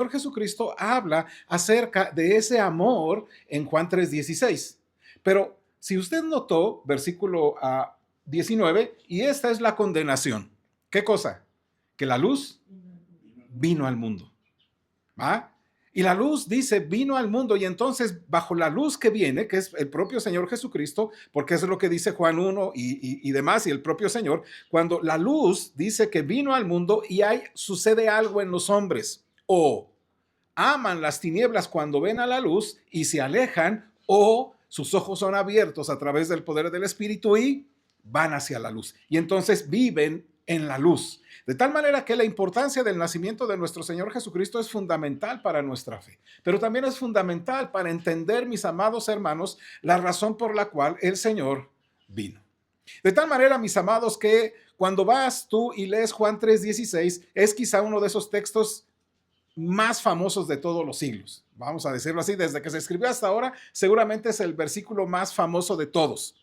Señor Jesucristo habla acerca de ese amor en Juan 3:16. Pero si usted notó, versículo 19, y esta es la condenación. ¿Qué cosa? Que la luz vino al mundo. ¿Va? Y la luz dice, vino al mundo, y entonces bajo la luz que viene, que es el propio Señor Jesucristo, porque eso es lo que dice Juan 1 y demás, y el propio Señor, cuando la luz dice que vino al mundo y sucede algo en los hombres, o aman las tinieblas cuando ven a la luz y se alejan, o sus ojos son abiertos a través del poder del Espíritu y van hacia la luz. Y entonces viven en la luz. De tal manera que la importancia del nacimiento de nuestro Señor Jesucristo es fundamental para nuestra fe, pero también es fundamental para entender, mis amados hermanos, la razón por la cual el Señor vino. De tal manera, mis amados, que cuando vas tú y lees Juan 3:16, es quizá uno de esos textos más famosos de todos los siglos. Vamos a decirlo así, desde que se escribió hasta ahora, seguramente es el versículo más famoso de todos.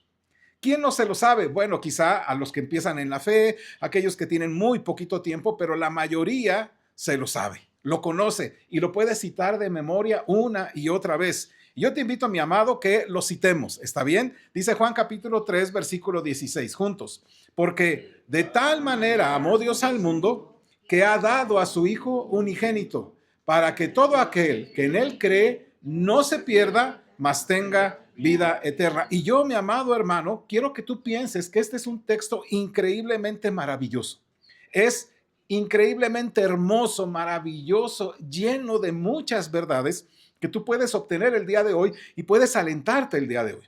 ¿Quién no se lo sabe? Bueno, quizá a los que empiezan en la fe, aquellos que tienen muy poquito tiempo, pero la mayoría se lo sabe, lo conoce y lo puede citar de memoria una y otra vez. Y yo te invito, mi amado, que lo citemos, ¿está bien? Dice Juan capítulo 3, versículo 16, juntos. Porque de tal manera amó Dios al mundo que ha dado a su Hijo unigénito, para que todo aquel que en él cree no se pierda, mas tenga vida eterna. Y yo, mi amado hermano, quiero que tú pienses que este es un texto increíblemente maravilloso. Es increíblemente hermoso, maravilloso, lleno de muchas verdades que tú puedes obtener el día de hoy y puedes alentarte el día de hoy.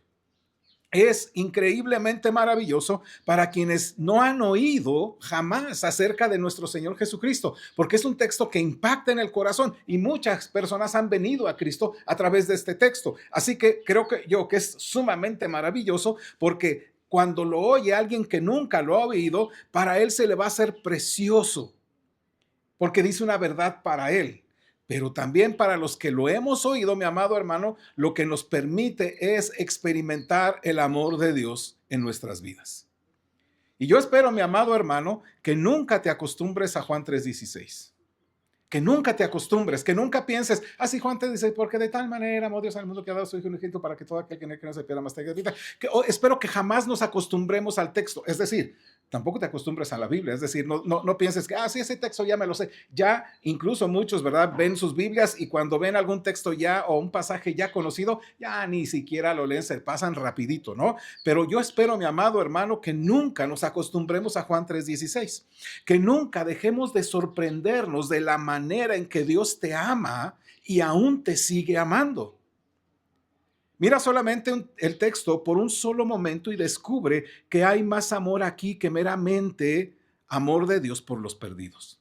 Es increíblemente maravilloso para quienes no han oído jamás acerca de nuestro Señor Jesucristo, porque es un texto que impacta en el corazón y muchas personas han venido a Cristo a través de este texto. Así que creo que es sumamente maravilloso porque cuando lo oye alguien que nunca lo ha oído, para él se le va a hacer precioso, porque dice una verdad para él. Pero también para los que lo hemos oído, mi amado hermano, lo que nos permite es experimentar el amor de Dios en nuestras vidas. Y yo espero, mi amado hermano, que nunca te acostumbres a Juan 3:16. Que nunca te acostumbres, que nunca pienses, así Juan te dice, porque de tal manera amó Dios al mundo que ha dado a su Hijo unigénito para que todo aquel que en él cree no se pierda, mas tenga vida. Espero que jamás nos acostumbremos al texto, es decir, tampoco te acostumbres a la Biblia, es decir, no pienses que, sí, ese texto ya me lo sé. Ya incluso muchos, ¿verdad? Ven sus Biblias y cuando ven algún texto ya o un pasaje ya conocido, ya ni siquiera lo leen, se pasan rapidito, ¿no? Pero yo espero, mi amado hermano, que nunca nos acostumbremos a Juan 3:16, que nunca dejemos de sorprendernos de la manera en que Dios te ama y aún te sigue amando. Mira solamente el texto por un solo momento y descubre que hay más amor aquí que meramente amor de Dios por los perdidos.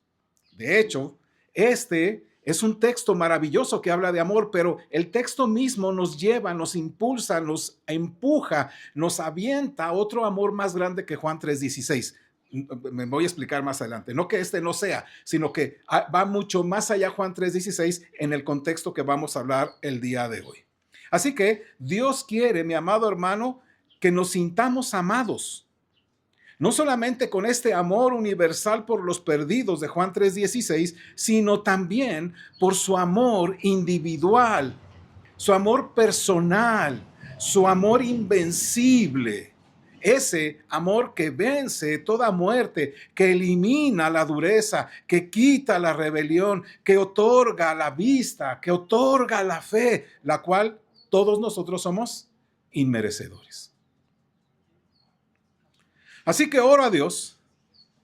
De hecho, este es un texto maravilloso que habla de amor, pero el texto mismo nos lleva, nos impulsa, nos empuja, nos avienta a otro amor más grande que Juan 3:16. Me voy a explicar más adelante. No que este no sea, sino que va mucho más allá Juan 3:16 en el contexto que vamos a hablar el día de hoy. Así que Dios quiere, mi amado hermano, que nos sintamos amados. No solamente con este amor universal por los perdidos de Juan 3:16, sino también por su amor individual, su amor personal, su amor invencible. Ese amor que vence toda muerte, que elimina la dureza, que quita la rebelión, que otorga la vista, que otorga la fe, la cual todos nosotros somos inmerecedores. Así que oro a Dios,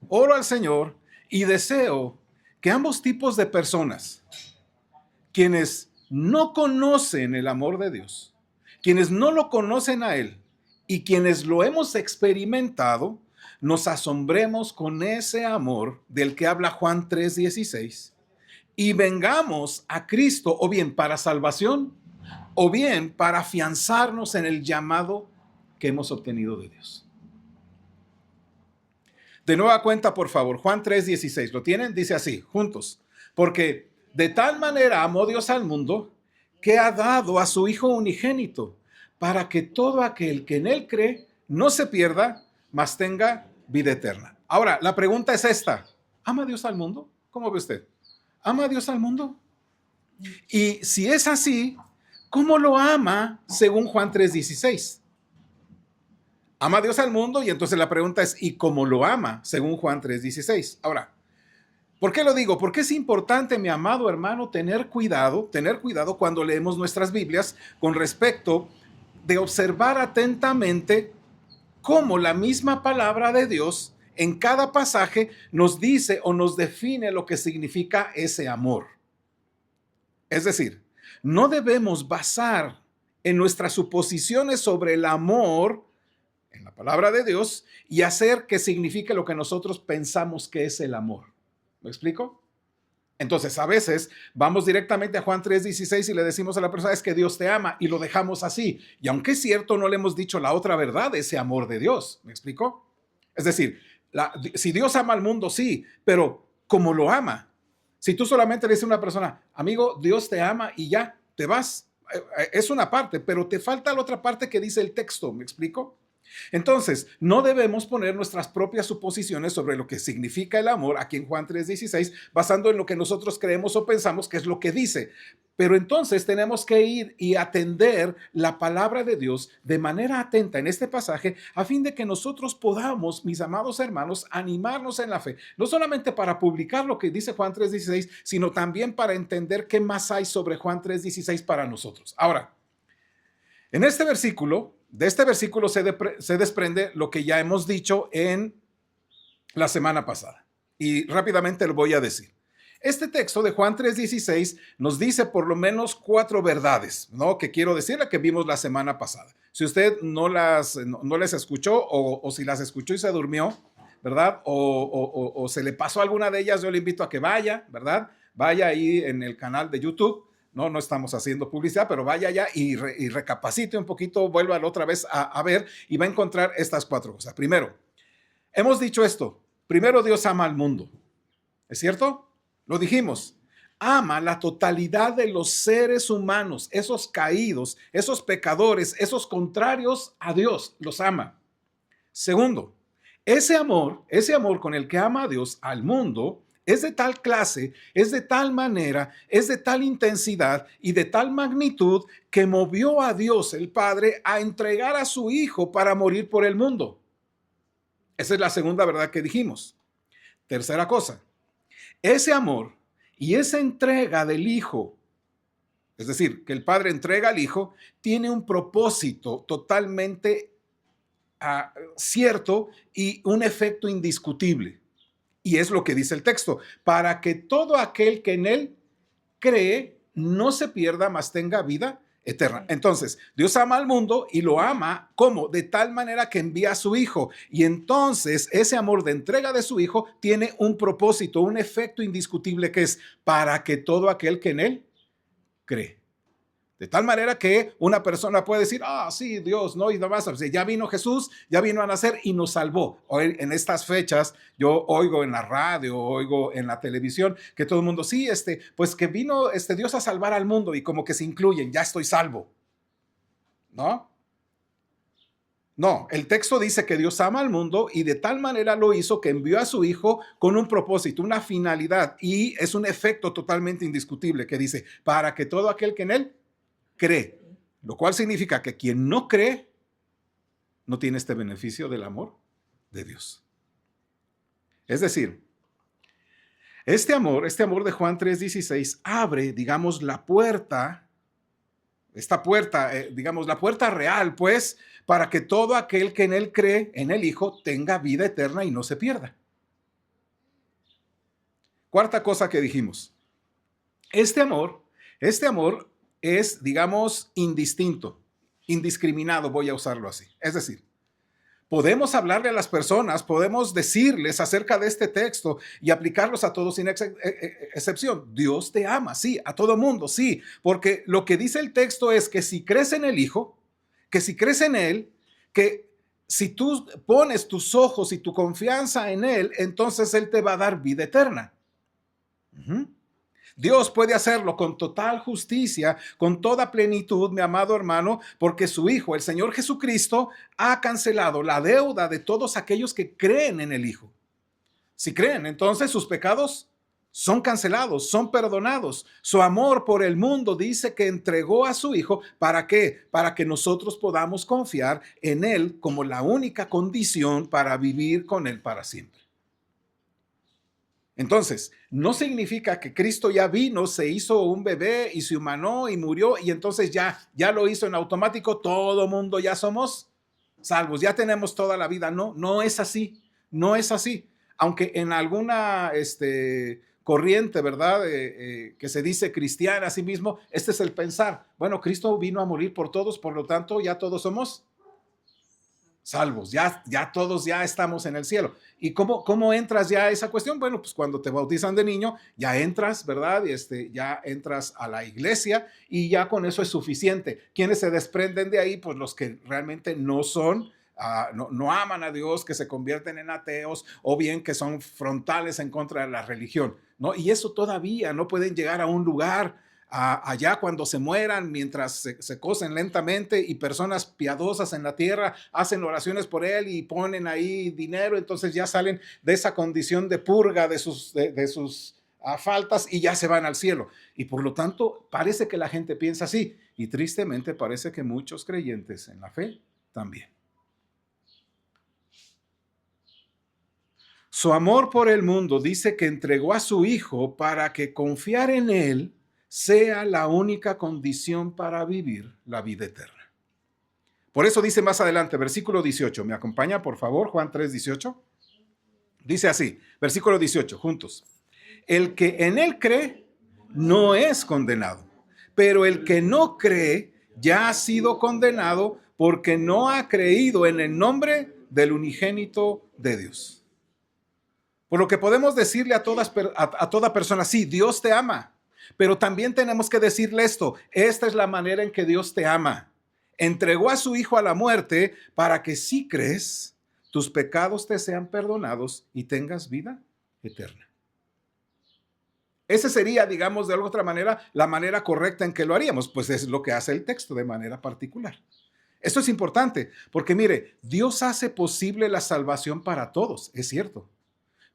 oro al Señor y deseo que ambos tipos de personas, quienes no conocen el amor de Dios, quienes no lo conocen a Él y quienes lo hemos experimentado, nos asombremos con ese amor del que habla Juan 3:16 y vengamos a Cristo o bien para salvación o bien para afianzarnos en el llamado que hemos obtenido de Dios. De nueva cuenta, por favor, Juan 3:16, ¿lo tienen? Dice así, juntos. Porque de tal manera amó Dios al mundo que ha dado a su Hijo unigénito para que todo aquel que en él cree no se pierda, mas tenga vida eterna. Ahora, la pregunta es esta. ¿Ama Dios al mundo? ¿Cómo ve usted? ¿Ama Dios al mundo? Y si es así, ¿cómo lo ama según Juan 3:16? Ama a Dios al mundo y entonces la pregunta es, ¿y cómo lo ama según Juan 3:16? Ahora, ¿por qué lo digo? Porque es importante, mi amado hermano, tener cuidado cuando leemos nuestras Biblias con respecto de observar atentamente cómo la misma palabra de Dios en cada pasaje nos dice o nos define lo que significa ese amor. Es decir, no debemos basar en nuestras suposiciones sobre el amor en la palabra de Dios y hacer que signifique lo que nosotros pensamos que es el amor. ¿Me explico? Entonces, a veces vamos directamente a Juan 3:16 y le decimos a la persona, es que Dios te ama, y lo dejamos así. Y aunque es cierto, no le hemos dicho la otra verdad de ese amor de Dios. ¿Me explico? Es decir, si Dios ama al mundo, sí, pero ¿cómo lo ama? Si tú solamente le dices a una persona, amigo, Dios te ama y ya, te vas. Es una parte, pero te falta la otra parte que dice el texto. ¿Me explico? Entonces, no debemos poner nuestras propias suposiciones sobre lo que significa el amor aquí en Juan 3:16, basando en lo que nosotros creemos o pensamos que es lo que dice. Pero entonces tenemos que ir y atender la palabra de Dios de manera atenta en este pasaje, a fin de que nosotros podamos, mis amados hermanos, animarnos en la fe, no solamente para publicar lo que dice Juan 3:16, sino también para entender qué más hay sobre Juan 3:16 para nosotros. Ahora, en este versículo, de este versículo se desprende lo que ya hemos dicho en la semana pasada. Y rápidamente lo voy a decir. Este texto de Juan 3:16 nos dice por lo menos 4 verdades, ¿no? Que quiero decirle que vimos la semana pasada. Si usted no las escuchó o si las escuchó y se durmió, ¿verdad? O se le pasó alguna de ellas, yo le invito a que vaya, ¿verdad? Vaya ahí en el canal de YouTube. No estamos haciendo publicidad, pero vaya allá y recapacite un poquito, vuelva otra vez a ver y va a encontrar estas 4 cosas. Primero, hemos dicho esto. Primero, Dios ama al mundo. ¿Es cierto? Lo dijimos. Ama la totalidad de los seres humanos, esos caídos, esos pecadores, esos contrarios a Dios, los ama. Segundo, ese amor con el que ama a Dios al mundo es de tal clase, es de tal manera, es de tal intensidad y de tal magnitud que movió a Dios el Padre a entregar a su Hijo para morir por el mundo. Esa es la segunda verdad que dijimos. Tercera cosa, ese amor y esa entrega del Hijo, es decir, que el Padre entrega al Hijo, tiene un propósito totalmente cierto y un efecto indiscutible. Y es lo que dice el texto, para que todo aquel que en él cree no se pierda, mas tenga vida eterna. Entonces, Dios ama al mundo y lo ama, ¿cómo? De tal manera que envía a su Hijo. Y entonces ese amor de entrega de su Hijo tiene un propósito, un efecto indiscutible que es para que todo aquel que en él cree. De tal manera que una persona puede decir, sí, Dios, no, y demás. Ya vino Jesús, ya vino a nacer y nos salvó. Hoy, en estas fechas, yo oigo en la radio, oigo en la televisión, que todo el mundo, sí, pues que vino Dios a salvar al mundo y como que se incluyen, ya estoy salvo. ¿No? No, el texto dice que Dios ama al mundo y de tal manera lo hizo que envió a su Hijo con un propósito, una finalidad, y es un efecto totalmente indiscutible que dice, para que todo aquel que en él cree, lo cual significa que quien no cree no tiene este beneficio del amor de Dios. Es decir, este amor de Juan 3:16 abre, digamos, la puerta, esta puerta, digamos, la puerta real, pues, para que todo aquel que en él cree, en el Hijo, tenga vida eterna y no se pierda. Cuarta cosa que dijimos, este amor es, digamos, indistinto, indiscriminado, voy a usarlo así. Es decir, podemos hablarle a las personas, podemos decirles acerca de este texto y aplicarlos a todos sin excepción. Dios te ama, sí, a todo mundo, sí, porque lo que dice el texto es que si crees en el Hijo, que si crees en Él, que si tú pones tus ojos y tu confianza en Él, entonces Él te va a dar vida eterna. Dios puede hacerlo con total justicia, con toda plenitud, mi amado hermano, porque su Hijo, el Señor Jesucristo, ha cancelado la deuda de todos aquellos que creen en el Hijo. Si creen, entonces sus pecados son cancelados, son perdonados. Su amor por el mundo dice que entregó a su Hijo. ¿Para qué? Para que nosotros podamos confiar en Él como la única condición para vivir con Él para siempre. Entonces, no significa que Cristo ya vino, se hizo un bebé y se humanó y murió y entonces ya lo hizo en automático, todo mundo ya somos salvos, ya tenemos toda la vida. No, no es así, no es así. Aunque en alguna corriente, ¿verdad? Que se dice cristiana a sí mismo, este es el pensar. Bueno, Cristo vino a morir por todos, por lo tanto ya todos somos salvos, ya todos ya estamos en el cielo. ¿Y cómo entras ya a esa cuestión? Bueno, pues cuando te bautizan de niño, ya entras, ¿verdad? Ya entras a la iglesia y ya con eso es suficiente. ¿Quiénes se desprenden de ahí? Pues los que realmente no son, no aman a Dios, que se convierten en ateos o bien que son frontales en contra de la religión, ¿no? Y eso todavía no pueden llegar a un lugar allá cuando se mueran, mientras se cocen lentamente y personas piadosas en la tierra hacen oraciones por él y ponen ahí dinero, entonces ya salen de esa condición de purga de sus faltas y ya se van al cielo. Y por lo tanto parece que la gente piensa así y tristemente parece que muchos creyentes en la fe también. Su amor por el mundo dice que entregó a su Hijo para que confiar en Él sea la única condición para vivir la vida eterna. Por eso dice más adelante, versículo 18, ¿me acompaña por favor? Juan 3:18. Dice así, versículo 18, juntos. El que en Él cree no es condenado, pero el que no cree ya ha sido condenado porque no ha creído en el nombre del unigénito de Dios. Por lo que podemos decirle a toda persona, sí, Dios te ama. Pero también tenemos que decirle esto, esta es la manera en que Dios te ama. Entregó a su Hijo a la muerte para que si crees, tus pecados te sean perdonados y tengas vida eterna. Ese sería, digamos, de alguna otra manera, la manera correcta en que lo haríamos. Pues es lo que hace el texto de manera particular. Esto es importante porque mire, Dios hace posible la salvación para todos, es cierto.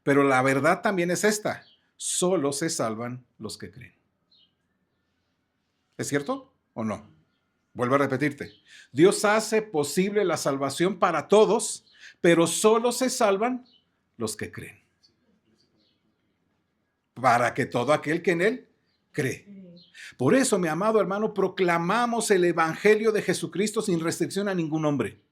Pero la verdad también es esta, solo se salvan los que creen. ¿Es cierto o no? Vuelvo a repetirte. Dios hace posible la salvación para todos, pero solo se salvan los que creen. Para que todo aquel que en Él cree. Por eso, mi amado hermano, proclamamos el Evangelio de Jesucristo sin restricción a ningún hombre.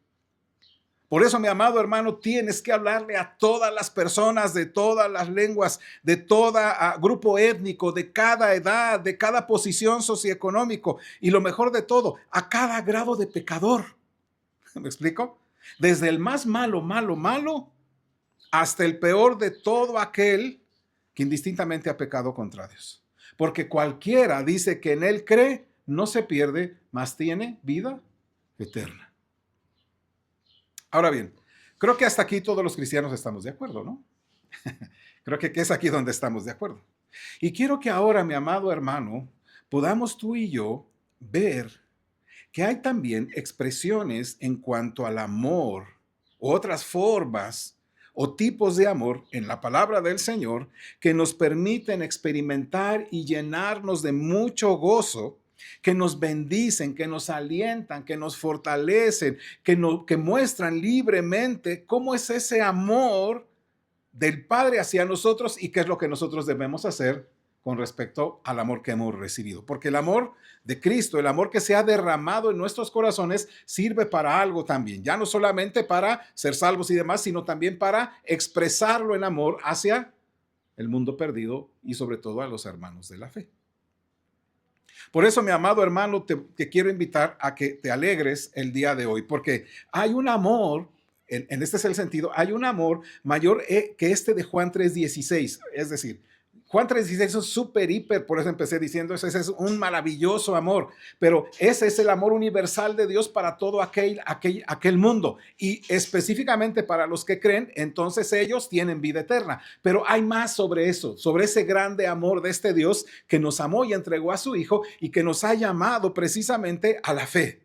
Por eso, mi amado hermano, tienes que hablarle a todas las personas de todas las lenguas, de todo grupo étnico, de cada edad, de cada posición socioeconómico y lo mejor de todo, a cada grado de pecador. ¿Me explico? Desde el más malo hasta el peor de todo aquel que indistintamente ha pecado contra Dios. Porque cualquiera dice que en Él cree, no se pierde, mas tiene vida eterna. Ahora bien, creo que hasta aquí todos los cristianos estamos de acuerdo, ¿no? Creo que es aquí donde estamos de acuerdo. Y quiero que ahora, mi amado hermano, podamos tú y yo ver que hay también expresiones en cuanto al amor, otras formas o tipos de amor en la palabra del Señor que nos permiten experimentar y llenarnos de mucho gozo, que nos bendicen, que nos alientan, que nos fortalecen, que muestran libremente cómo es ese amor del Padre hacia nosotros y qué es lo que nosotros debemos hacer con respecto al amor que hemos recibido. Porque el amor de Cristo, el amor que se ha derramado en nuestros corazones, sirve para algo también. Ya no solamente para ser salvos y demás, sino también para expresarlo en amor hacia el mundo perdido y sobre todo a los hermanos de la fe. Por eso, mi amado hermano, te quiero invitar a que te alegres el día de hoy, porque hay un amor, en este es el sentido, hay un amor mayor que este de Juan 3:16, es decir, Juan 3:16 es súper, hiper, por eso empecé diciendo eso, ese es un maravilloso amor, pero ese es el amor universal de Dios para todo aquel mundo y específicamente para los que creen, entonces ellos tienen vida eterna. Pero hay más sobre eso, sobre ese grande amor de este Dios que nos amó y entregó a su Hijo y que nos ha llamado precisamente a la fe.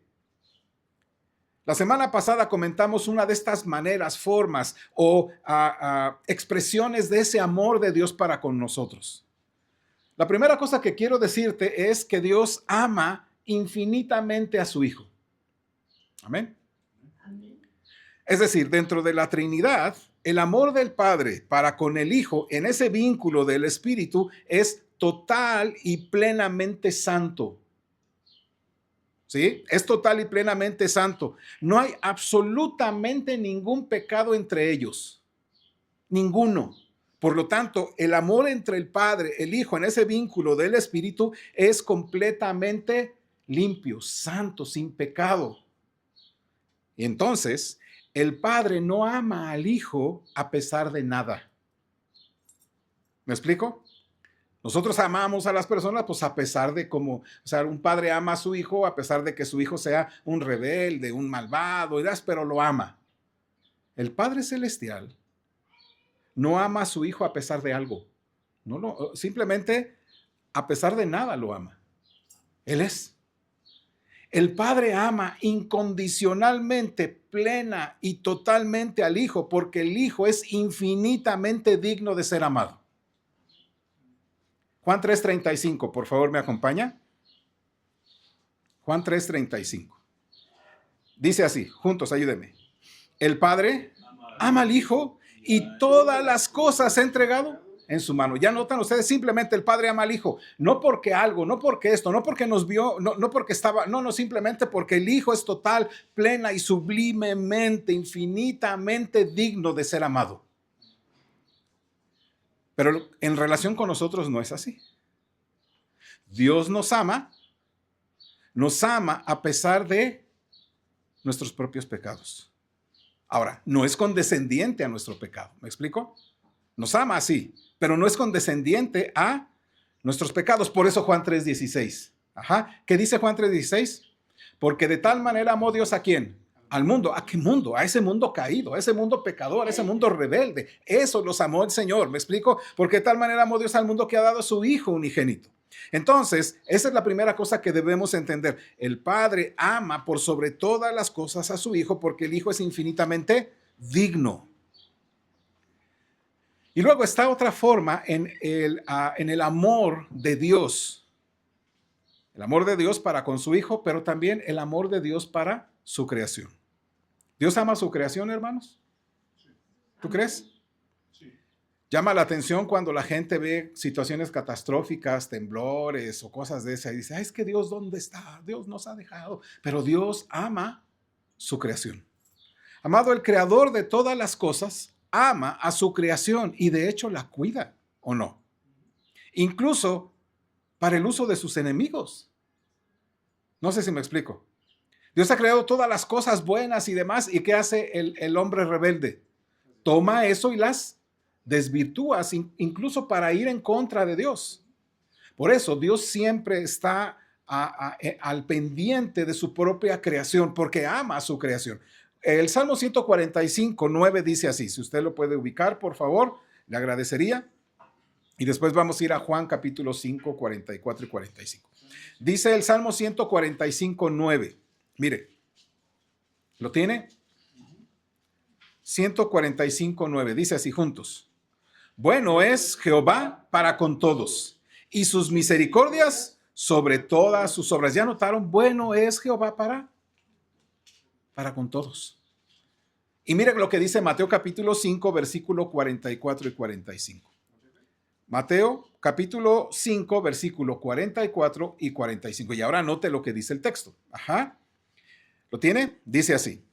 La semana pasada comentamos una de estas maneras, formas o expresiones de ese amor de Dios para con nosotros. La primera cosa que quiero decirte es que Dios ama infinitamente a su Hijo. Amén. Es decir, dentro de la Trinidad, el amor del Padre para con el Hijo en ese vínculo del Espíritu es total y plenamente santo. ¿Sí? Es total y plenamente santo. No hay absolutamente ningún pecado entre ellos. Ninguno. Por lo tanto, el amor entre el Padre, el Hijo, en ese vínculo del Espíritu es completamente limpio, santo, sin pecado. Y entonces, el Padre no ama al Hijo a pesar de nada. ¿Me explico? Nosotros amamos a las personas pues a pesar de cómo, o sea, un padre ama a su hijo a pesar de que su hijo sea un rebelde, un malvado, pero lo ama. El Padre Celestial no ama a su hijo a pesar de algo. No, simplemente a pesar de nada lo ama. Él es. El Padre ama incondicionalmente, plena y totalmente al Hijo, porque el Hijo es infinitamente digno de ser amado. Juan 3:35, por favor, ¿me acompaña? Juan 3:35. Dice así, juntos, ayúdenme. El Padre ama al Hijo y todas las cosas ha entregado en su mano. Ya notan ustedes, simplemente el Padre ama al Hijo. No porque algo, no porque esto, no porque nos vio, no porque estaba, no, simplemente porque el Hijo es total, plena y sublimemente, infinitamente digno de ser amado. Pero en relación con nosotros no es así. Dios nos ama a pesar de nuestros propios pecados. Ahora, no es condescendiente a nuestro pecado, ¿me explico? Nos ama así, pero no es condescendiente a nuestros pecados. Por eso Juan 3:16. ¿Qué dice Juan 3:16? Porque de tal manera amó Dios ¿a quién? Al mundo. ¿A qué mundo? A ese mundo caído, a ese mundo pecador, a ese mundo rebelde. Eso los amó el Señor, ¿me explico? Porque de tal manera amó Dios al mundo que ha dado a su Hijo unigénito. Entonces, esa es la primera cosa que debemos entender. El Padre ama por sobre todas las cosas a su Hijo porque el Hijo es infinitamente digno. Y luego está otra forma en el amor de Dios. El amor de Dios para con su Hijo, pero también el amor de Dios para su creación. ¿Dios ama su creación, hermanos? ¿Tú crees? Llama la atención cuando la gente ve situaciones catastróficas, temblores o cosas de esas y dice, es que Dios, ¿dónde está? Dios nos ha dejado. Pero Dios ama su creación. Amado, el creador de todas las cosas ama a su creación y de hecho la cuida, ¿o no? Incluso para el uso de sus enemigos. No sé si me explico. Dios ha creado todas las cosas buenas y demás, ¿y qué hace el hombre rebelde? Toma eso y las desvirtúa, incluso para ir en contra de Dios. Por eso Dios siempre está al pendiente de su propia creación, porque ama a su creación. El Salmo 145:9 dice así, si usted lo puede ubicar, por favor, le agradecería. Y después vamos a ir a Juan capítulo 5, 44 y 45. Dice el Salmo 145:9. Mire, ¿lo tiene? 145:9, dice así juntos. Bueno es Jehová para con todos, y sus misericordias sobre todas sus obras. ¿Ya notaron? Bueno es Jehová para con todos. Y miren lo que dice Mateo capítulo 5, versículo 44 y 45. Mateo capítulo 5, versículo 44 y 45. Y ahora note lo que dice el texto. ¿Lo tiene? Dice así.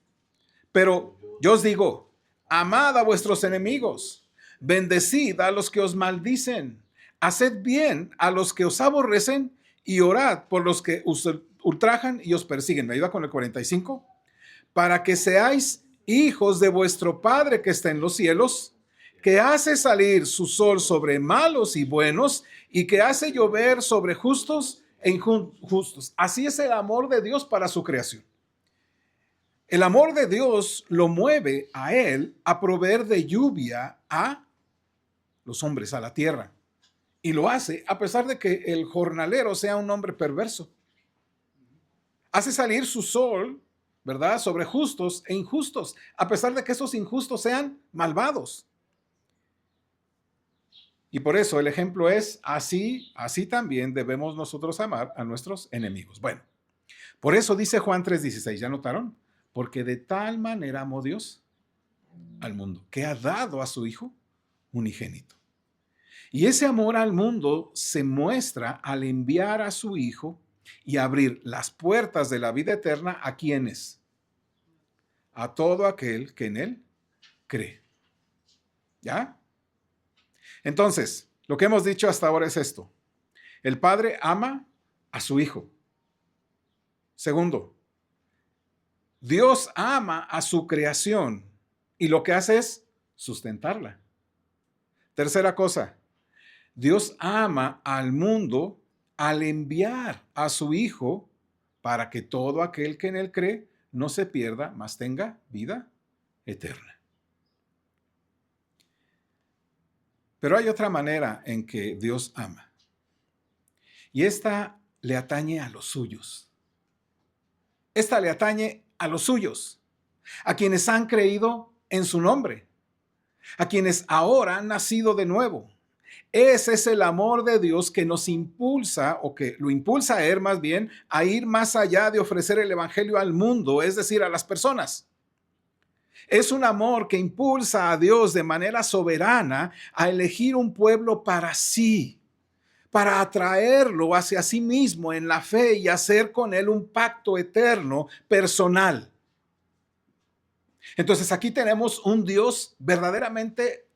Pero yo os digo, amad a vuestros enemigos. Bendecid a los que os maldicen, haced bien a los que os aborrecen y orad por los que os ultrajan y os persiguen. ¿Me ayuda con el 45? Para que seáis hijos de vuestro Padre que está en los cielos, que hace salir su sol sobre malos y buenos y que hace llover sobre justos e injustos. Así es el amor de Dios para su creación. El amor de Dios lo mueve a Él a proveer de lluvia a los hombres, a la tierra. Y lo hace a pesar de que el jornalero sea un hombre perverso. Hace salir su sol, ¿verdad?, sobre justos e injustos, a pesar de que esos injustos sean malvados. Y por eso el ejemplo es así también debemos nosotros amar a nuestros enemigos. Bueno, por eso dice Juan 3:16, ¿ya notaron? Porque de tal manera amó Dios al mundo, que ha dado a su Hijo unigénito. Y ese amor al mundo se muestra al enviar a su Hijo y abrir las puertas de la vida eterna a quienes, a todo aquel que en él cree. ¿Ya? Entonces, lo que hemos dicho hasta ahora es esto. El Padre ama a su Hijo. Segundo, Dios ama a su creación y lo que hace es sustentarla. Tercera cosa, Dios ama al mundo al enviar a su Hijo para que todo aquel que en él cree no se pierda, mas tenga vida eterna. Pero hay otra manera en que Dios ama. Y esta le atañe a los suyos. Esta le atañe a los suyos, a quienes han creído en su nombre, a quienes ahora han nacido de nuevo. Ese es el amor de Dios que nos impulsa, o que lo impulsa a él más bien, a ir más allá de ofrecer el evangelio al mundo, es decir, a las personas. Es un amor que impulsa a Dios de manera soberana a elegir un pueblo para sí, para atraerlo hacia sí mismo en la fe y hacer con él un pacto eterno personal. Entonces aquí tenemos un Dios verdaderamente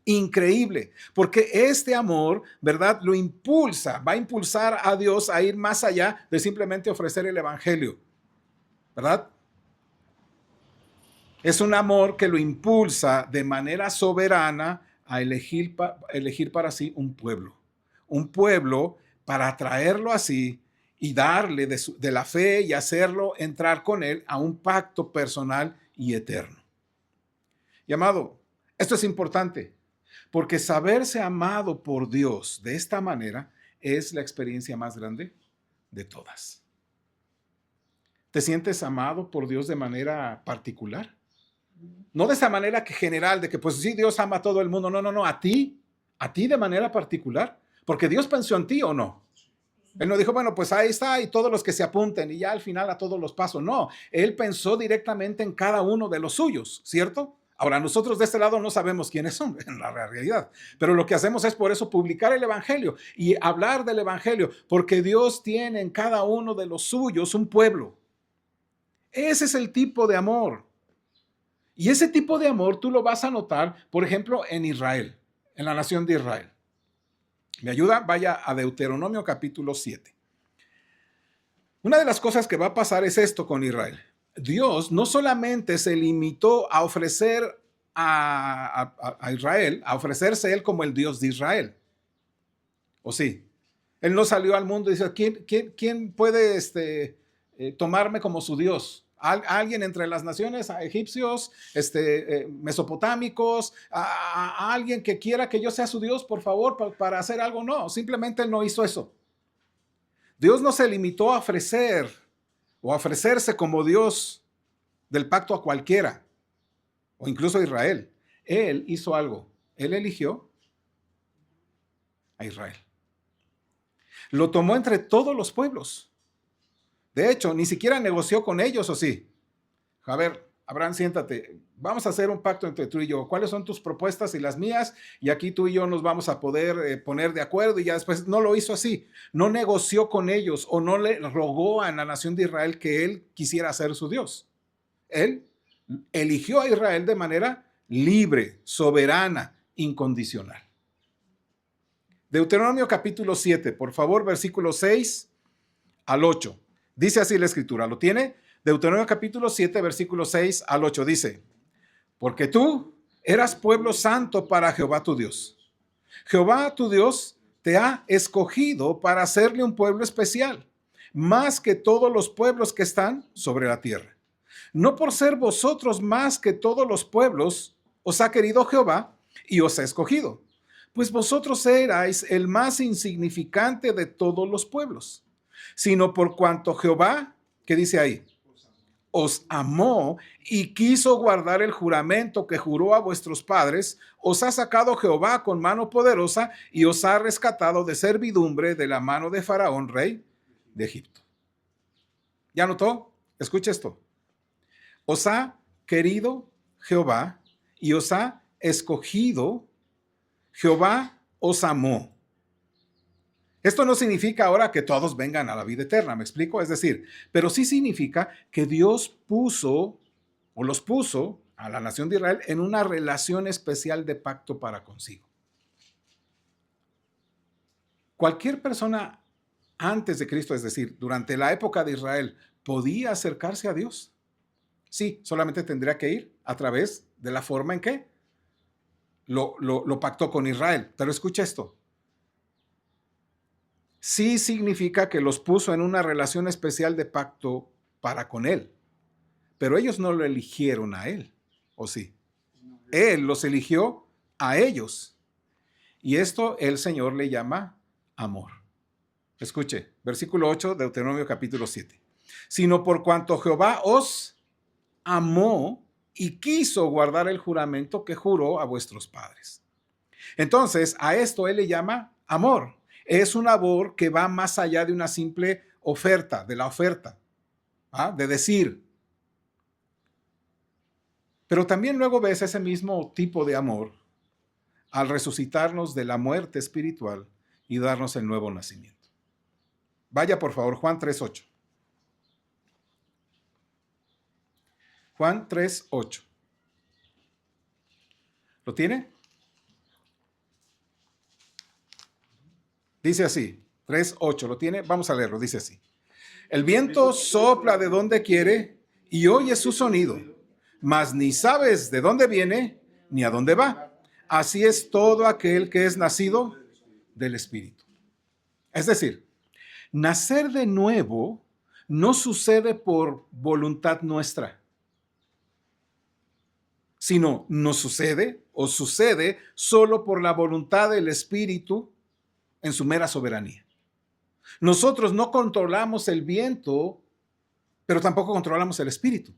increíble, porque este amor, ¿verdad? Lo impulsa, va a impulsar a Dios a ir más allá de simplemente ofrecer el evangelio, ¿verdad? Es un amor que lo impulsa de manera soberana a elegir para sí un pueblo para atraerlo así y darle de la fe y hacerlo entrar con él a un pacto personal y eterno. Y amado, esto es importante, porque saberse amado por Dios de esta manera es la experiencia más grande de todas. ¿Te sientes amado por Dios de manera particular? No de esa manera que general, de que pues sí, Dios ama a todo el mundo. No, a ti de manera particular, porque Dios pensó en ti o no. Él no dijo, bueno, pues ahí está y todos los que se apunten y ya al final a todos los pasos. No, Él pensó directamente en cada uno de los suyos, ¿cierto? Ahora, nosotros de este lado no sabemos quiénes son en la realidad, pero lo que hacemos es por eso publicar el evangelio y hablar del evangelio, porque Dios tiene en cada uno de los suyos un pueblo. Ese es el tipo de amor. Y ese tipo de amor tú lo vas a notar, por ejemplo, en Israel, en la nación de Israel. ¿Me ayuda? Vaya a Deuteronomio capítulo 7. Una de las cosas que va a pasar es esto con Israel. Dios no solamente se limitó a ofrecer a Israel, a ofrecerse él como el Dios de Israel. ¿O sí? Él no salió al mundo y dice, ¿quién puede tomarme como su Dios? Alguien entre las naciones, a egipcios, mesopotámicos, a alguien que quiera que yo sea su Dios, por favor, para hacer algo. No, simplemente él no hizo eso. Dios no se limitó a ofrecer o a ofrecerse como Dios del pacto a cualquiera, o incluso a Israel. Él hizo algo. Él eligió a Israel. Lo tomó entre todos los pueblos. De hecho, ni siquiera negoció con ellos, ¿o sí? A ver, Abraham, siéntate. Vamos a hacer un pacto entre tú y yo. ¿Cuáles son tus propuestas y las mías? Y aquí tú y yo nos vamos a poder poner de acuerdo. Y ya después no lo hizo así. No negoció con ellos o no le rogó a la nación de Israel que él quisiera ser su Dios. Él eligió a Israel de manera libre, soberana, incondicional. Deuteronomio capítulo 7, por favor, versículos 6 al 8. Dice así la escritura, ¿lo tiene? Deuteronomio capítulo 7, versículos 6 al 8 dice, porque tú eras pueblo santo para Jehová tu Dios. Jehová tu Dios te ha escogido para hacerle un pueblo especial, más que todos los pueblos que están sobre la tierra. No por ser vosotros más que todos los pueblos, os ha querido Jehová y os ha escogido, pues vosotros erais el más insignificante de todos los pueblos, sino por cuanto Jehová, ¿qué dice ahí? os amó y quiso guardar el juramento que juró a vuestros padres, os ha sacado Jehová con mano poderosa y os ha rescatado de servidumbre de la mano de Faraón, rey de Egipto. ¿Ya notó? Escucha esto. Os ha querido Jehová y os ha escogido. Jehová os amó. Esto no significa ahora que todos vengan a la vida eterna, ¿me explico? Es decir, pero sí significa que Dios puso o los puso a la nación de Israel en una relación especial de pacto para consigo. Cualquier persona antes de Cristo, es decir, durante la época de Israel, podía acercarse a Dios. Sí, solamente tendría que ir a través de la forma en que lo pactó con Israel. Pero escucha esto. Sí significa que los puso en una relación especial de pacto para con él. Pero ellos no lo eligieron a él, ¿o sí? Él los eligió a ellos. Y esto el Señor le llama amor. Escuche, versículo 8, Deuteronomio capítulo 7. Sino por cuanto Jehová os amó y quiso guardar el juramento que juró a vuestros padres. Entonces, a esto él le llama amor. Es un amor que va más allá de una simple oferta, de la oferta, de decir. Pero también luego ves ese mismo tipo de amor al resucitarnos de la muerte espiritual y darnos el nuevo nacimiento. Vaya por favor, Juan 3:8. Juan 3:8. ¿Lo tiene? Dice así, 3:8, ¿lo tiene? Vamos a leerlo, dice así. El viento sopla de donde quiere y oye su sonido, mas ni sabes de dónde viene ni a dónde va. Así es todo aquel que es nacido del Espíritu. Es decir, nacer de nuevo no sucede por voluntad nuestra, sino nos sucede o sucede solo por la voluntad del Espíritu en su mera soberanía. Nosotros no controlamos el viento, pero tampoco controlamos el Espíritu.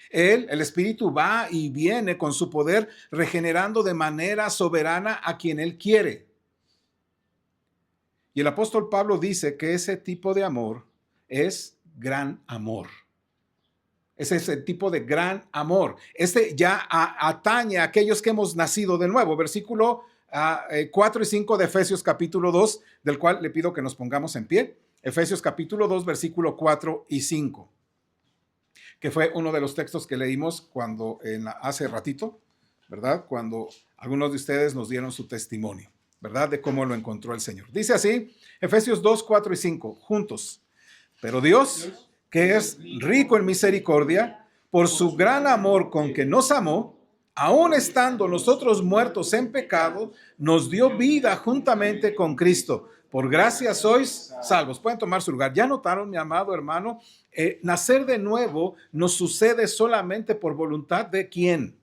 El Espíritu va y viene con su poder, regenerando de manera soberana a quien Él quiere. Y el apóstol Pablo dice que ese tipo de amor es gran amor. Es ese tipo de gran amor. Este ya atañe a aquellos que hemos nacido de nuevo. Versículo 4 y 5 de Efesios capítulo 2, del cual le pido que nos pongamos en pie. Efesios capítulo 2, versículo 4 y 5, que fue uno de los textos que leímos cuando hace ratito, ¿verdad? Cuando algunos de ustedes nos dieron su testimonio, ¿verdad? De cómo lo encontró el Señor. Dice así, Efesios 2, 4 y 5, juntos. Pero Dios, que es rico en misericordia, por su gran amor con que nos amó, aun estando nosotros muertos en pecado, nos dio vida juntamente con Cristo. Por gracia sois salvos. Pueden tomar su lugar. ¿Ya notaron, mi amado hermano? Nacer de nuevo nos sucede solamente por voluntad de ¿quién?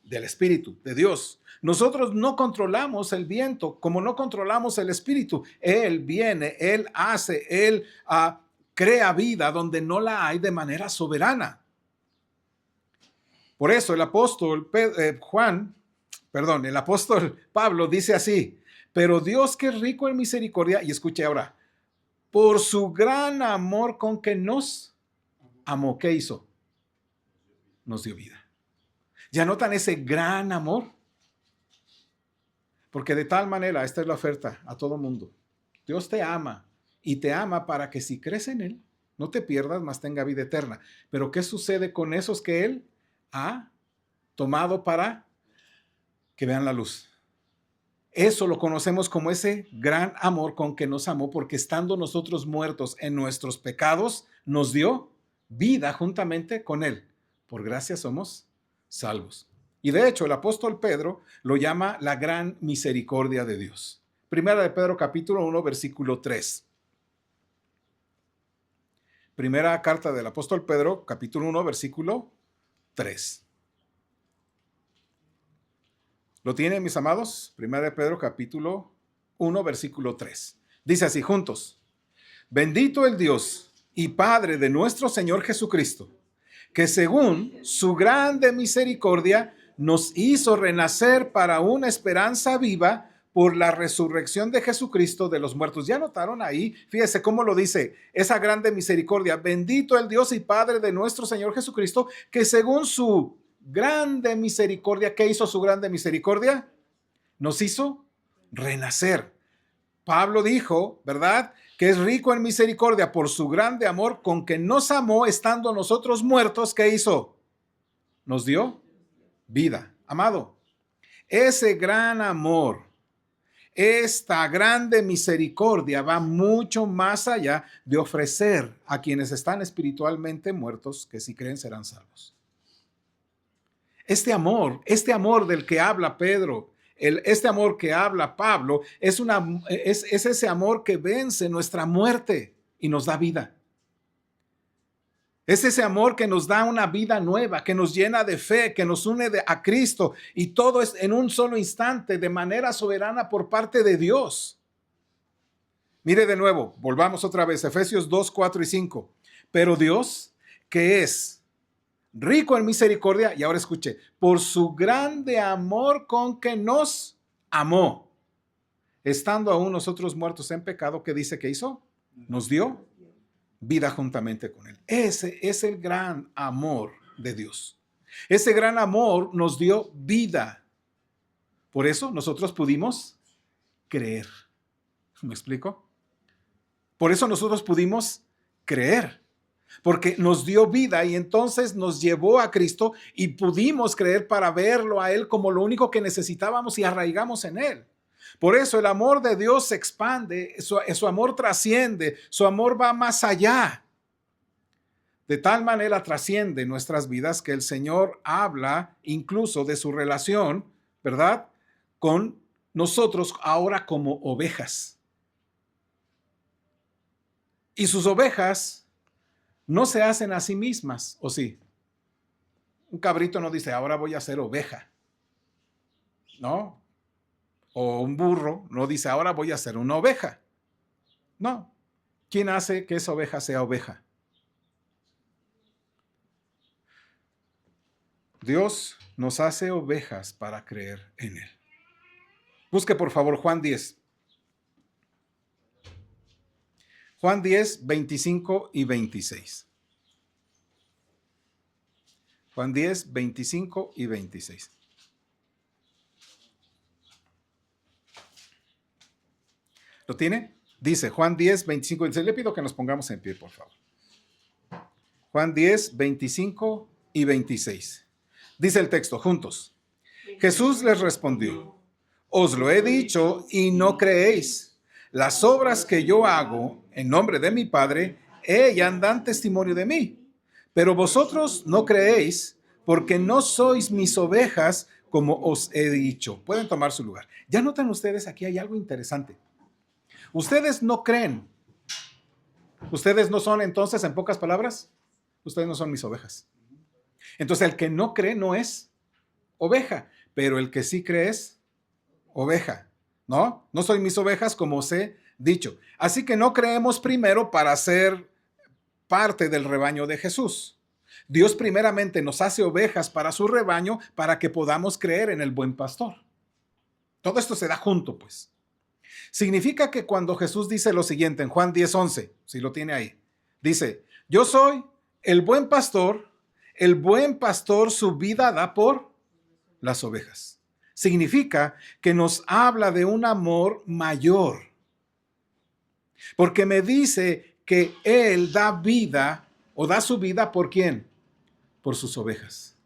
Del Espíritu, de Dios. Nosotros no controlamos el viento, como no controlamos el Espíritu. Él viene, Él hace, Él crea vida donde no la hay de manera soberana. Por eso el apóstol el apóstol Pablo dice así, pero Dios que es rico en misericordia, y escuche ahora, por su gran amor con que nos amó, ¿qué hizo? Nos dio vida. ¿Ya notan ese gran amor? Porque de tal manera, esta es la oferta a todo mundo. Dios te ama y te ama para que si crees en Él, no te pierdas, mas tenga vida eterna. Pero ¿qué sucede con esos que Él ha tomado para que vean la luz? Eso lo conocemos como ese gran amor con que nos amó, porque estando nosotros muertos en nuestros pecados, nos dio vida juntamente con Él. Por gracia somos salvos. Y de hecho, el apóstol Pedro lo llama la gran misericordia de Dios. Primera de Pedro capítulo 1, versículo 3. Primera carta del apóstol Pedro, capítulo 1, versículo 3. ¿Lo tienen, mis amados? Primera de Pedro, capítulo 1, versículo 3. Dice así, juntos. Bendito el Dios y Padre de nuestro Señor Jesucristo, que según su grande misericordia nos hizo renacer para una esperanza viva por la resurrección de Jesucristo de los muertos. ¿Ya notaron ahí? Fíjese cómo lo dice, esa grande misericordia. Bendito el Dios y Padre de nuestro Señor Jesucristo, que según su grande misericordia, ¿qué hizo su grande misericordia? Nos hizo renacer. Pablo dijo, ¿verdad?, que es rico en misericordia por su grande amor con que nos amó estando nosotros muertos. ¿Qué hizo? Nos dio vida. Amado, ese gran amor, esta grande misericordia va mucho más allá de ofrecer a quienes están espiritualmente muertos que si creen serán salvos. Este amor del que habla Pedro, este amor que habla Pablo, es ese amor que vence nuestra muerte y nos da vida. Es ese amor que nos da una vida nueva, que nos llena de fe, que nos une a Cristo, y todo es en un solo instante, de manera soberana por parte de Dios. Mire de nuevo, volvamos otra vez, Efesios 2, 4 y 5. Pero Dios, que es rico en misericordia, y ahora escuche, por su grande amor con que nos amó, estando aún nosotros muertos en pecado, ¿qué dice que hizo? Nos dio vida juntamente con él. Ese es el gran amor de Dios. Ese gran amor nos dio vida. Por eso nosotros pudimos creer. ¿Me explico? Por eso nosotros pudimos creer. Porque nos dio vida y entonces nos llevó a Cristo y pudimos creer para verlo a Él como lo único que necesitábamos y arraigamos en Él. Por eso el amor de Dios se expande, su amor trasciende, su amor va más allá. De tal manera trasciende nuestras vidas que el Señor habla incluso de su relación, ¿verdad?, con nosotros ahora como ovejas. Y sus ovejas no se hacen a sí mismas, ¿o sí? Un cabrito no dice, ahora voy a ser oveja, ¿no? O un burro no dice, ahora voy a ser una oveja. No. ¿Quién hace que esa oveja sea oveja? Dios nos hace ovejas para creer en Él. Busque por favor Juan 10. Juan 10, 25 y 26. Juan 10, 25 y 26. ¿Lo tiene? Dice Juan 10, 25 y 26. Le pido que nos pongamos en pie, por favor. Juan 10, 25 y 26. Dice el texto, juntos. Jesús les respondió, os lo he dicho y no creéis. Las obras que yo hago en nombre de mi Padre, ellas dan testimonio de mí. Pero vosotros no creéis porque no sois mis ovejas como os he dicho. Pueden tomar su lugar. Ya notan ustedes, aquí hay algo interesante. Ustedes no creen. Ustedes no son, entonces, en pocas palabras, ustedes no son mis ovejas. Entonces, el que no cree no es oveja, pero el que sí cree es oveja. ¿No? No soy mis ovejas como os he dicho. Así que no creemos primero para ser parte del rebaño de Jesús. Dios primeramente nos hace ovejas para su rebaño para que podamos creer en el buen pastor. Todo esto se da junto, pues. Significa que cuando Jesús dice lo siguiente en Juan 10:11, si lo tiene ahí, dice, yo soy el buen pastor su vida da por las ovejas. Significa que nos habla de un amor mayor. Porque me dice que Él da vida o da su vida ¿por quién? Por sus ovejas.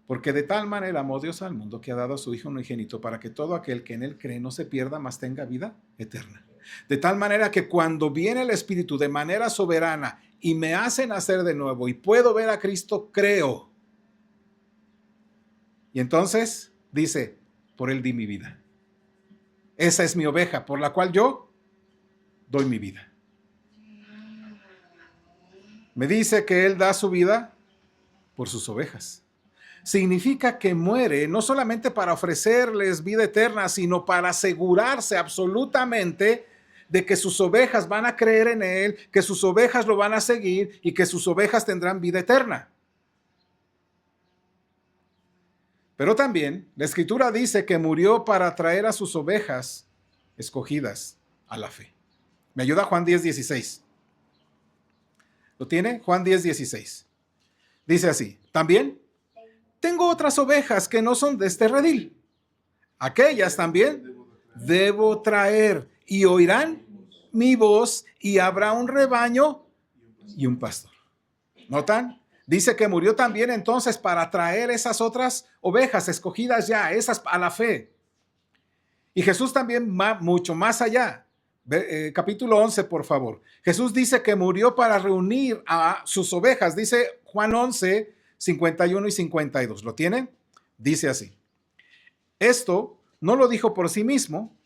Porque de tal manera amó Dios al mundo que ha dado a su Hijo unigénito para que todo aquel que en Él cree no se pierda, mas tenga vida eterna. De tal manera que cuando viene el Espíritu de manera soberana y me hace nacer de nuevo y puedo ver a Cristo, creo. Y entonces dice, por Él di mi vida. Esa es mi oveja, por la cual yo doy mi vida. Me dice que Él da su vida por sus ovejas. Significa que muere no solamente para ofrecerles vida eterna, sino para asegurarse absolutamente de que sus ovejas van a creer en Él, que sus ovejas lo van a seguir y que sus ovejas tendrán vida eterna. Pero también la Escritura dice que murió para traer a sus ovejas escogidas a la fe. ¿Me ayuda Juan 10:16? ¿Lo tiene? Juan 10:16. Dice así, también tengo otras ovejas que no son de este redil. Aquellas también debo traer y oirán mi voz y habrá un rebaño y un pastor. ¿Notan? Dice que murió también entonces para traer esas otras ovejas escogidas ya, esas a la fe. Y Jesús también mucho más allá. Capítulo 11, por favor. Jesús dice que murió para reunir a sus ovejas. Dice Juan 11, 51 y 52. ¿Lo tienen? Dice así. Esto no lo dijo por sí mismo.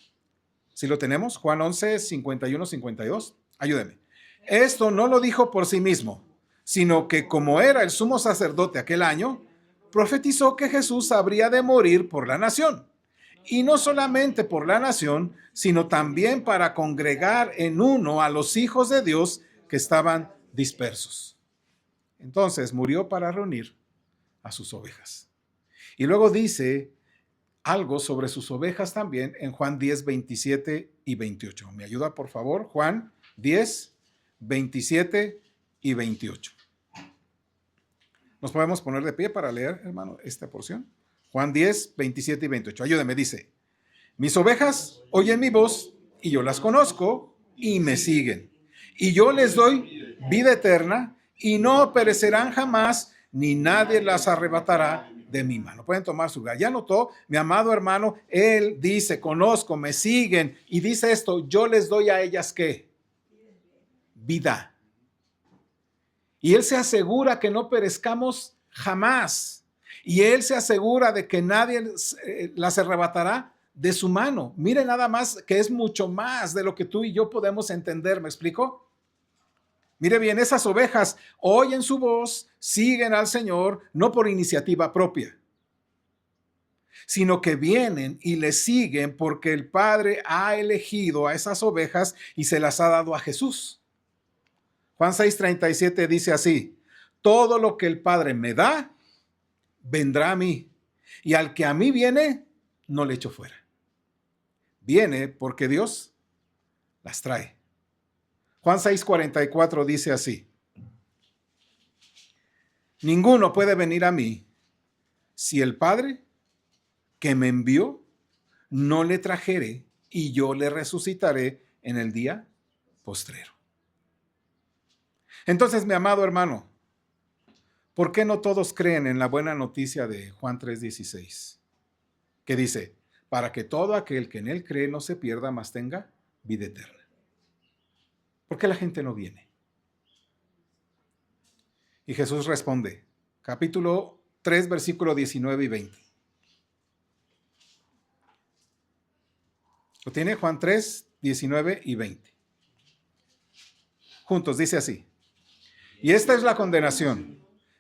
¿Sí lo tenemos? Juan 11, 51, 52. Ayúdeme. Esto no lo dijo por sí mismo, sino que como era el sumo sacerdote aquel año, profetizó que Jesús habría de morir por la nación. Y no solamente por la nación, sino también para congregar en uno a los hijos de Dios que estaban dispersos. Entonces murió para reunir a sus ovejas. Y luego dice algo sobre sus ovejas también en Juan 10, 27 y 28. ¿Me ayuda, por favor? Juan 10, 27 y 28. ¿Nos podemos poner de pie para leer, hermano, esta porción? Juan 10, 27 y 28. Ayúdeme, dice, mis ovejas oyen mi voz y yo las conozco y me siguen. Y yo les doy vida eterna y no perecerán jamás, ni nadie las arrebatará de mi mano. Pueden tomar su lugar. Ya notó, mi amado hermano, él dice, conozco, me siguen, y dice esto, yo les doy a ellas, ¿qué? Vida. Y él se asegura que no perezcamos jamás. Y él se asegura de que nadie las arrebatará de su mano. Mire nada más que es mucho más de lo que tú y yo podemos entender. ¿Me explico? Mire bien, esas ovejas oyen su voz, siguen al Señor, no por iniciativa propia, sino que vienen y le siguen porque el Padre ha elegido a esas ovejas y se las ha dado a Jesús. Juan 6:37 dice así, todo lo que el Padre me da, vendrá a mí, y al que a mí viene, no le echo fuera. Viene porque Dios las trae. Juan 6:44 dice así, ninguno puede venir a mí si el Padre que me envió no le trajere y yo le resucitaré en el día postrero. Entonces, mi amado hermano, ¿por qué no todos creen en la buena noticia de Juan 3:16? Que dice, para que todo aquel que en él cree no se pierda, mas tenga vida eterna. ¿Por qué la gente no viene? Y Jesús responde, capítulo 3, versículo 19 y 20. ¿Lo tiene? Juan 3, 19 y 20. Juntos dice así. Y esta es la condenación,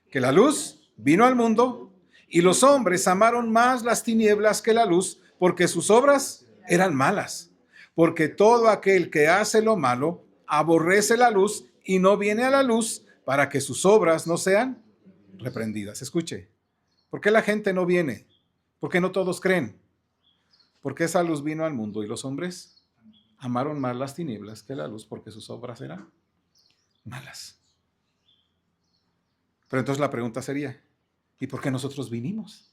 que la luz vino al mundo y los hombres amaron más las tinieblas que la luz porque sus obras eran malas. Porque todo aquel que hace lo malo aborrece la luz y no viene a la luz para que sus obras no sean reprendidas. Escuche, ¿por qué la gente no viene? ¿Por qué no todos creen? Porque esa luz vino al mundo y los hombres amaron más las tinieblas que la luz porque sus obras eran malas. Pero entonces la pregunta sería, ¿y por qué nosotros vinimos?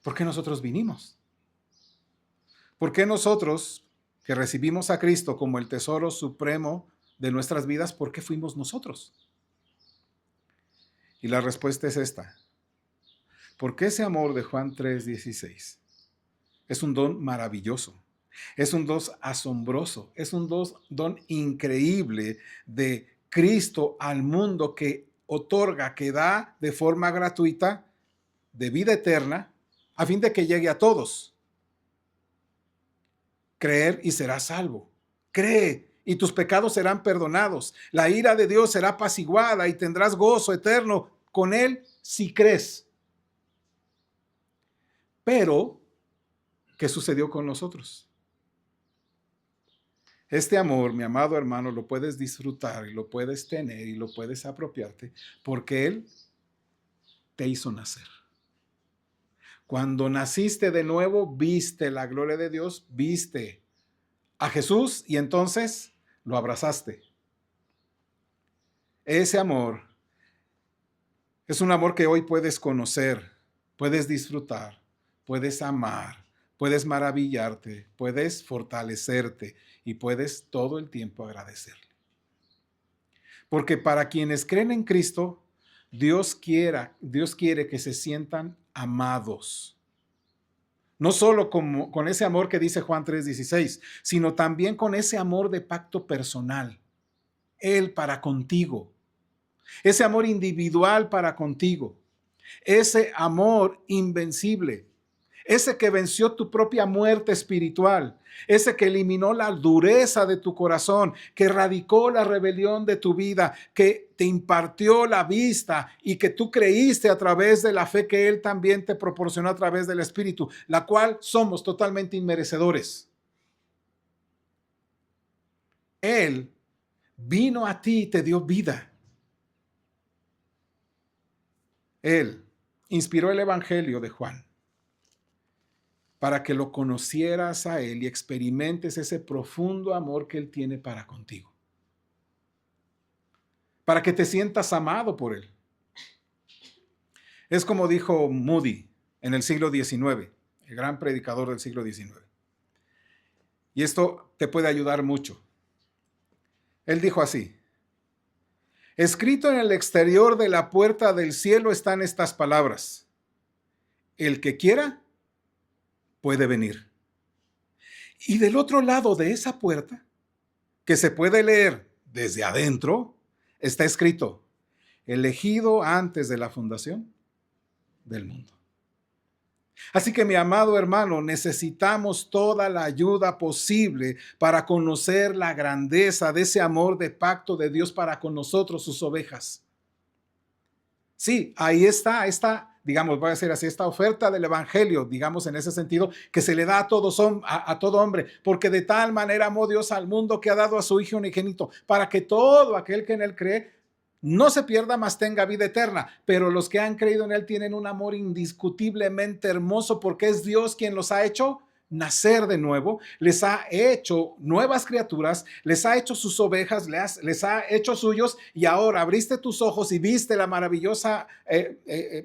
¿Por qué nosotros vinimos? ¿Por qué nosotros que recibimos a Cristo como el tesoro supremo de nuestras vidas, por qué fuimos nosotros? Y la respuesta es esta. Porque ese amor de Juan 3:16 es un don maravilloso, es un don asombroso, es un don increíble de Cristo al mundo que otorga, que da de forma gratuita de vida eterna a fin de que llegue a todos. Creer y serás salvo. Cree y tus pecados serán perdonados. La ira de Dios será apaciguada y tendrás gozo eterno con Él si crees. Pero, ¿qué sucedió con nosotros? Este amor, mi amado hermano, lo puedes disfrutar y lo puedes tener y lo puedes apropiarte porque Él te hizo nacer. Cuando naciste de nuevo, viste la gloria de Dios, viste a Jesús y entonces lo abrazaste. Ese amor es un amor que hoy puedes conocer, puedes disfrutar, puedes amar, puedes maravillarte, puedes fortalecerte y puedes todo el tiempo agradecerle. Porque para quienes creen en Cristo, Dios quiere que se sientan amados. No solo con ese amor que dice Juan 3:16, sino también con ese amor de pacto personal. Él para contigo. Ese amor individual para contigo. Ese amor invencible. Ese que venció tu propia muerte espiritual. Ese que eliminó la dureza de tu corazón, que erradicó la rebelión de tu vida, que te impartió la vista y que tú creíste a través de la fe que Él también te proporcionó a través del Espíritu, la cual somos totalmente inmerecedores. Él vino a ti y te dio vida. Él inspiró el Evangelio de Juan para que lo conocieras a Él y experimentes ese profundo amor que Él tiene para contigo. Para que te sientas amado por Él. Es como dijo Moody en el siglo XIX, el gran predicador del siglo XIX. Y esto te puede ayudar mucho. Él dijo así: escrito en el exterior de la puerta del cielo están estas palabras: el que quiera, puede venir. Y del otro lado de esa puerta, que se puede leer desde adentro, está escrito: elegido antes de la fundación del mundo. Así que, mi amado hermano, necesitamos toda la ayuda posible para conocer la grandeza de ese amor de pacto de Dios para con nosotros, sus ovejas. Sí, ahí está esta, digamos, voy a decir así, esta oferta del Evangelio, digamos en ese sentido, que se le da a todo hombre, porque de tal manera amó Dios al mundo que ha dado a su Hijo unigénito, para que todo aquel que en Él cree no se pierda, mas tenga vida eterna. Pero los que han creído en Él tienen un amor indiscutiblemente hermoso, porque es Dios quien los ha hecho nacer de nuevo, les ha hecho nuevas criaturas, les ha hecho sus ovejas, les ha hecho suyos, y ahora abriste tus ojos y viste la maravillosa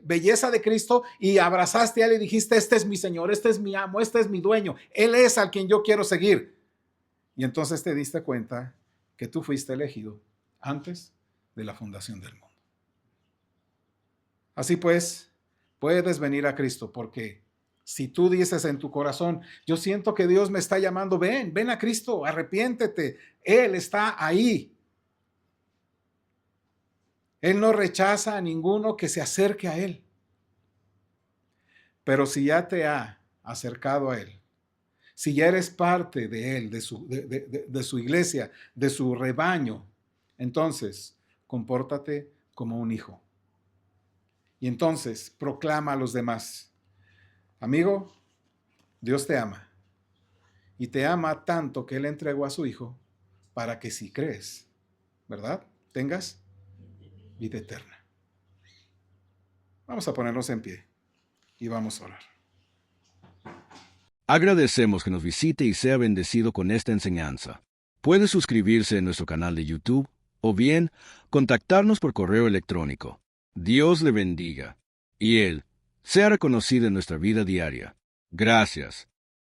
belleza de Cristo y abrazaste a Él y dijiste: este es mi Señor, este es mi amo, este es mi dueño, Él es al quien yo quiero seguir. Y entonces te diste cuenta que tú fuiste elegido antes de la fundación del mundo. Así pues, puedes venir a Cristo, porque si tú dices en tu corazón: yo siento que Dios me está llamando, ven a Cristo, arrepiéntete, Él está ahí. Él no rechaza a ninguno que se acerque a Él. Pero si ya te ha acercado a Él, si ya eres parte de Él, de su iglesia, de su rebaño, entonces compórtate como un hijo. Y entonces proclama a los demás: amigo, Dios te ama. Y te ama tanto que Él entregó a su Hijo para que, si crees, ¿verdad?, tengas vida eterna. Vamos a ponernos en pie y vamos a orar. Agradecemos que nos visite y sea bendecido con esta enseñanza. Puede suscribirse a nuestro canal de YouTube o bien contactarnos por correo electrónico. Dios le bendiga y Él sea reconocido en nuestra vida diaria. Gracias